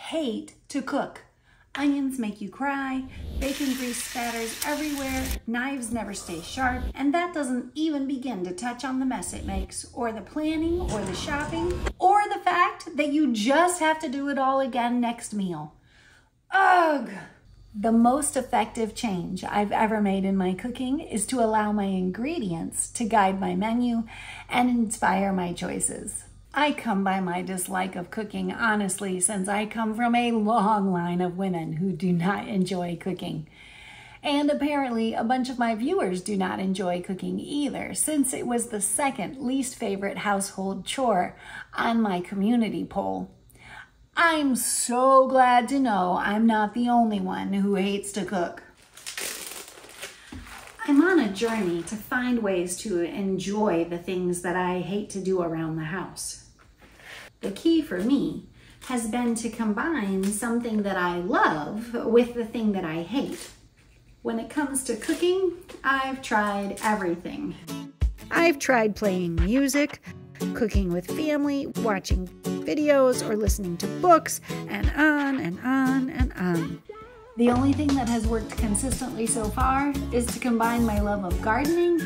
hate to cook. Onions make you cry, bacon grease spatters everywhere, knives never stay sharp, and that doesn't even begin to touch on the mess it makes, or the planning, or the shopping, or the fact that you just have to do it all again next meal. Ugh! The most effective change I've ever made in my cooking is to allow my ingredients to guide my menu and inspire my choices. I come by my dislike of cooking honestly, since I come from a long line of women who do not enjoy cooking. And apparently a bunch of my viewers do not enjoy cooking either, since it was the second least favorite household chore on my community poll. I'm so glad to know I'm not the only one who hates to cook. I'm on a journey to find ways to enjoy the things that I hate to do around the house. The key for me has been to combine something that I love with the thing that I hate. When it comes to cooking, I've tried everything. I've tried playing music, cooking with family, watching videos, or listening to books, and on and on and on. The only thing that has worked consistently so far is to combine my love of gardening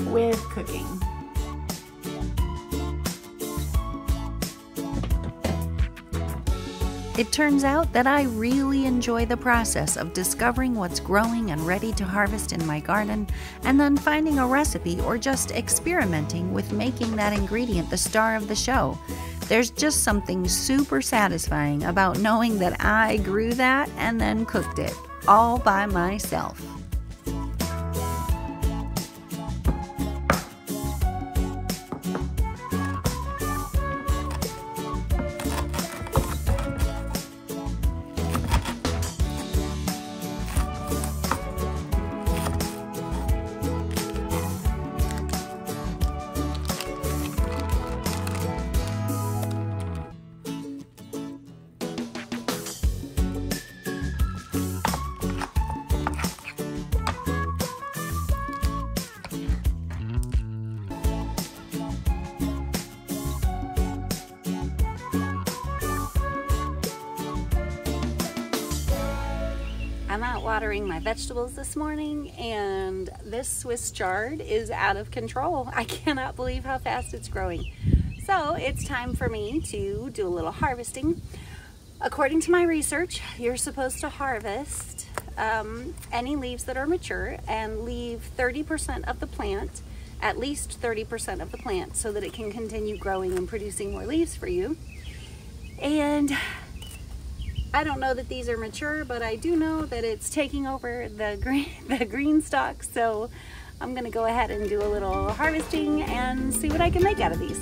with cooking. It turns out that I really enjoy the process of discovering what's growing and ready to harvest in my garden, and then finding a recipe or just experimenting with making that ingredient the star of the show. There's just something super satisfying about knowing that I grew that and then cooked it all by myself. I'm out watering my vegetables this morning, and this Swiss chard is out of control. I cannot believe how fast it's growing. So it's time for me to do a little harvesting. According to my research, you're supposed to harvest any leaves that are mature and leave 30% of the plant, at least 30% of the plant, so that it can continue growing and producing more leaves for you. And I don't know that these are mature, but I do know that it's taking over the green stalk, so I'm gonna go ahead and do a little harvesting and see what I can make out of these.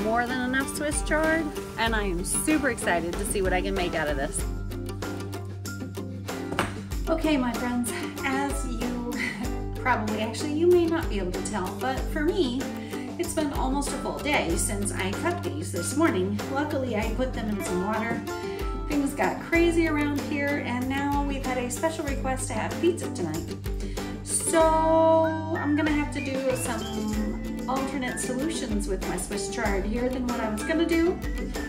More than enough Swiss chard, and I am super excited to see what I can make out of this. Okay, my friends, as you probably, actually you may not be able to tell, but for me, it's been almost a full day since I cut these this morning. Luckily, I put them in some water. Things got crazy around here, and now we've had a special request to have pizza tonight. So I'm gonna have to do some alternate solutions with my Swiss chard here than what I was gonna do.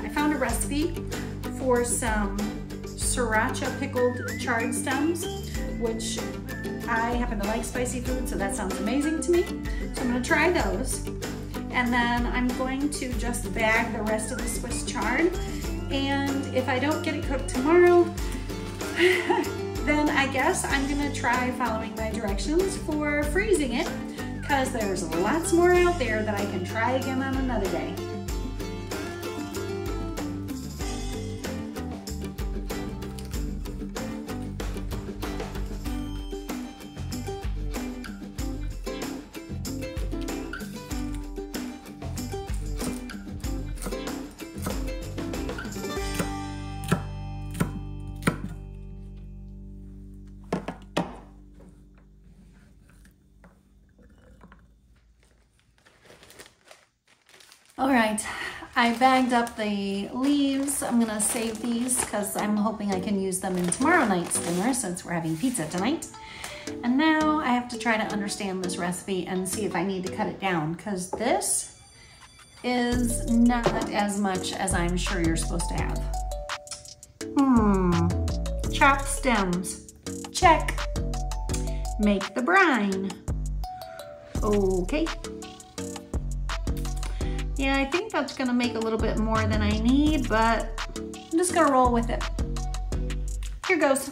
I found a recipe for some sriracha pickled chard stems, which I happen to like spicy food, so that sounds amazing to me. So I'm gonna try those. And then I'm going to just bag the rest of the Swiss chard. And if I don't get it cooked tomorrow, then I guess I'm gonna try following my directions for freezing it, because there's lots more out there that I can try again on another day. All right, I bagged up the leaves. I'm gonna save these because I'm hoping I can use them in tomorrow night's dinner since we're having pizza tonight. And now I have to try to understand this recipe and see if I need to cut it down because this is not as much as I'm sure you're supposed to have. Chop stems, check. Make the brine. Okay. Yeah, I think that's gonna make a little bit more than I need, but I'm just gonna roll with it. Here goes.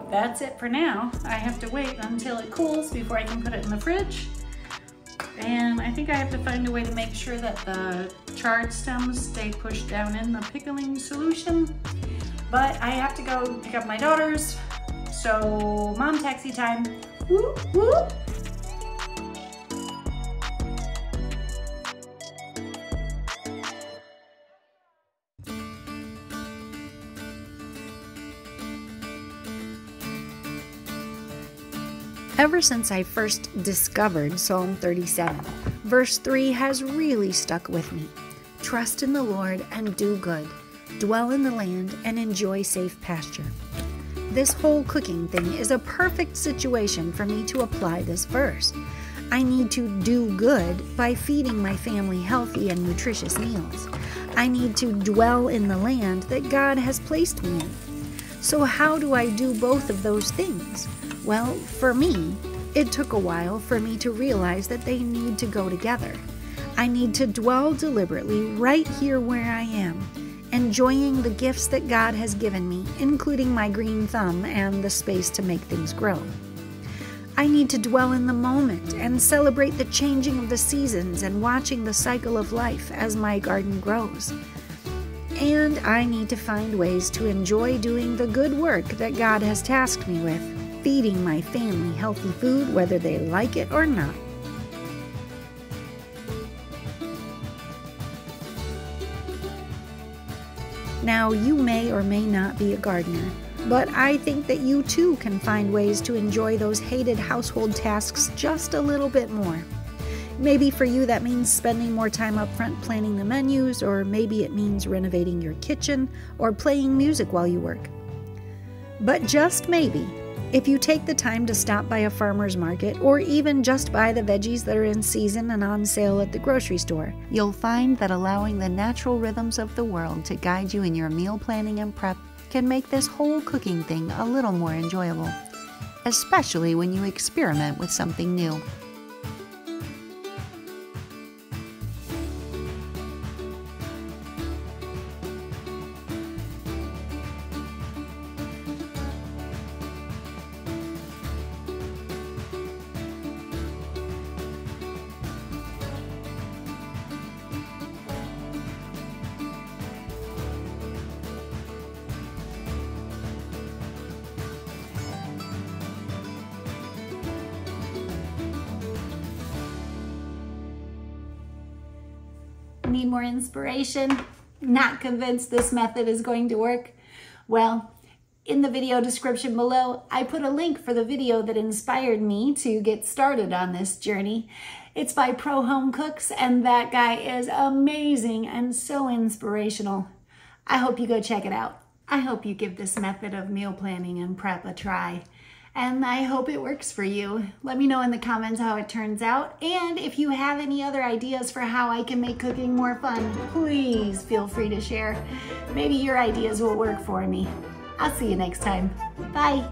That's it for now. I have to wait until it cools before I can put it in the fridge. And I think I have to find a way to make sure that the chard stems stay pushed down in the pickling solution. But I have to go pick up my daughters. So mom taxi time. Whoop, whoop. Ever since I first discovered Psalm 37, verse 3 has really stuck with me. Trust in the Lord and do good. Dwell in the land and enjoy safe pasture. This whole cooking thing is a perfect situation for me to apply this verse. I need to do good by feeding my family healthy and nutritious meals. I need to dwell in the land that God has placed me in. So how do I do both of those things? Well, for me, it took a while for me to realize that they need to go together. I need to dwell deliberately right here where I am, enjoying the gifts that God has given me, including my green thumb and the space to make things grow. I need to dwell in the moment and celebrate the changing of the seasons and watching the cycle of life as my garden grows. And I need to find ways to enjoy doing the good work that God has tasked me with, feeding my family healthy food whether they like it or not. Now, you may or may not be a gardener, but I think that you too can find ways to enjoy those hated household tasks just a little bit more. Maybe for you that means spending more time up front planning the menus, or maybe it means renovating your kitchen or playing music while you work. But just maybe, if you take the time to stop by a farmer's market or even just buy the veggies that are in season and on sale at the grocery store, you'll find that allowing the natural rhythms of the world to guide you in your meal planning and prep can make this whole cooking thing a little more enjoyable, especially when you experiment with something new. need more inspiration? Not convinced this method is going to work? Well, in the video description below, I put a link for the video that inspired me to get started on this journey. It's by Pro Home Cooks, and that guy is amazing and so inspirational. I hope you go check it out. I hope you give this method of meal planning and prep a try. And I hope it works for you. Let me know in the comments how it turns out. And if you have any other ideas for how I can make cooking more fun, please feel free to share. Maybe your ideas will work for me. I'll see you next time. Bye.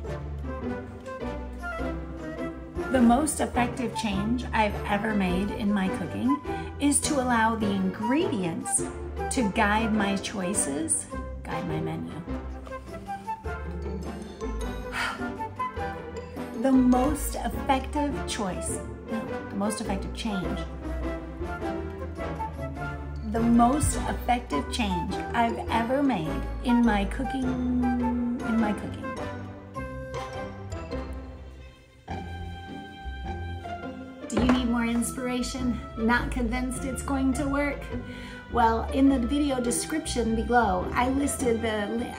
The most effective change I've ever made in my cooking is to allow the ingredients to guide my choices, guide my menu. The most effective choice, no, the most effective change. The most effective change I've ever made in my cooking, Do you need more inspiration? Not convinced it's going to work? Well, in the video description below, I listed the